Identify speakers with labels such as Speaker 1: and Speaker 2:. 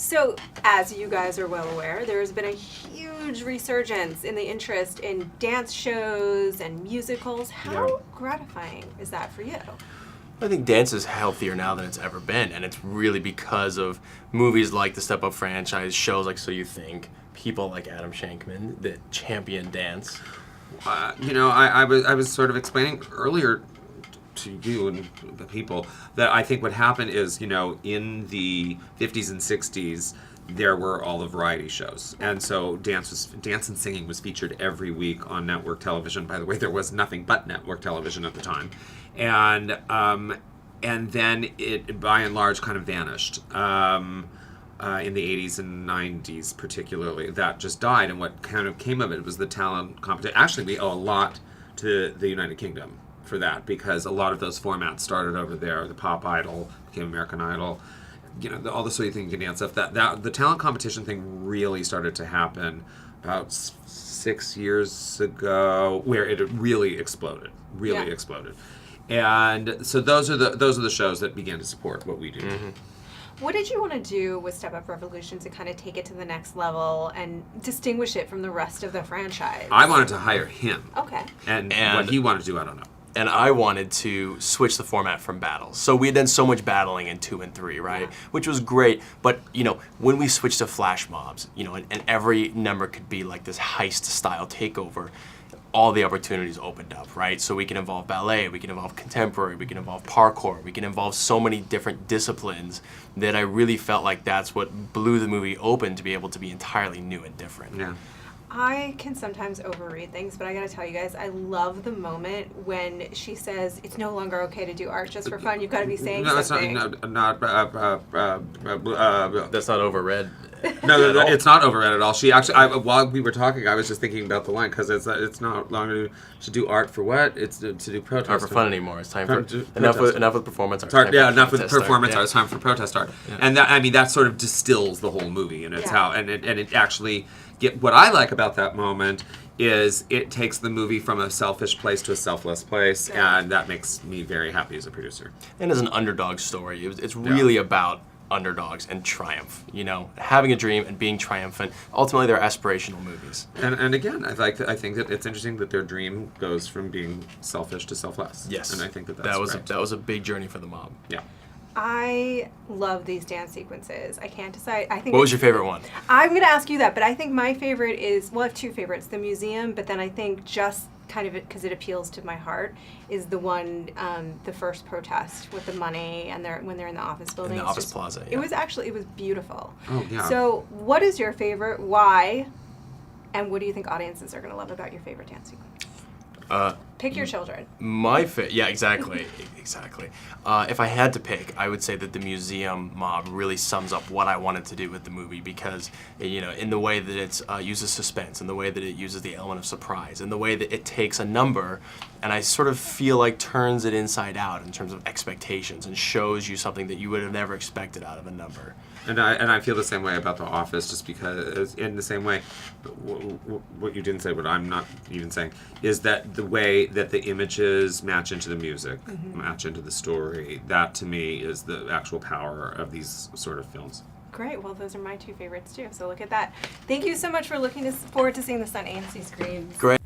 Speaker 1: So, as you guys are well aware, there's been a huge resurgence in the interest in dance shows and musicals. How gratifying is that for you?
Speaker 2: I think dance is healthier now than it's ever been, and it's really because of movies like the Step Up franchise, shows like So You Think, people like Adam Shankman that champion dance.
Speaker 3: I was sort of explaining earlier to you and the people that I think what happened is, in the 50s and 60s, there were all the variety shows. And so dance and singing was featured every week on network television. By the way, there was nothing but network television at the time. And then it, by and large, kind of vanished. In the 80s and 90s particularly, that just died. And what kind of came of it was the talent competition. Actually, we owe a lot to the United Kingdom for that, because a lot of those formats started over there. The Pop Idol became American Idol. All the So You Think You Can Dance stuff. That the talent competition thing really started to happen about 6 years ago, where it really exploded. Exploded. And so those are the shows that began to support what we do.
Speaker 2: Mm-hmm.
Speaker 1: What did you want to do with Step Up Revolution to kind of take it to the next level and distinguish it from the rest of the franchise?
Speaker 3: I wanted to hire him.
Speaker 1: Okay.
Speaker 3: And what he wanted to do, I don't know.
Speaker 2: And I wanted to switch the format from battles. So we had done so much battling in 2 and 3, right?
Speaker 1: Yeah.
Speaker 2: Which was great. But, when we switched to flash mobs, and every number could be like this heist-style takeover, all the opportunities opened up, right? So we can involve ballet, we can involve contemporary, we can involve parkour, we can involve so many different disciplines that I really felt like that's what blew the movie open, to be able to be entirely new and different.
Speaker 3: Yeah.
Speaker 1: I can sometimes overread things, but I gotta tell you guys, I love the moment when she says it's no longer okay to do art just for fun. You've got to be saying something.
Speaker 2: That's not overread.
Speaker 3: No, it's not overread at all. She actually, while we were talking, I was just thinking about the line, because it's not longer to do art for what? It's to do protest
Speaker 2: Art for fun anymore. It's time for enough with performance art.
Speaker 3: Enough with performance art. It's time for protest art. Yeah. And that sort of distills the whole movie, and it's how it actually what I like about that moment is it takes the movie from a selfish place to a selfless place, and that makes me very happy as a producer.
Speaker 2: And as an underdog story, it's really about underdogs and triumph, having a dream and being triumphant. Ultimately, they're aspirational movies.
Speaker 3: And again, I think that it's interesting that their dream goes from being selfish to selfless.
Speaker 2: Yes.
Speaker 3: And I think that
Speaker 2: was a big journey for the mob.
Speaker 3: Yeah.
Speaker 1: I love these dance sequences. I can't decide. I think.
Speaker 2: What was your favorite one?
Speaker 1: I'm going to ask you that, but I think my favorite is, I have two favorites. The museum, but then I think just kind of because it appeals to my heart, is the one, the first protest with the money and when they're in the office building.
Speaker 2: In the office plaza, yeah.
Speaker 1: It was beautiful.
Speaker 3: Oh, yeah.
Speaker 1: So what is your favorite, why, and what do you think audiences are going to love about your favorite dance sequence? Pick your children.
Speaker 2: Yeah, exactly. Exactly. If I had to pick, I would say that the museum mob really sums up what I wanted to do with the movie, because, in the way that it uses suspense, in the way that it uses the element of surprise, in the way that it takes a number and I sort of feel like turns it inside out in terms of expectations and shows you something that you would have never expected out of a number.
Speaker 3: And I feel the same way about The Office, just because, in the same way, what you didn't say, what I'm not even saying, is that the way that the images match into the music, match into the story, that to me is the actual power of these sort of films.
Speaker 1: Great. Well, those are my two favorites too. So look at that. Thank you so much for looking forward to seeing this on AMC screens.
Speaker 2: Great.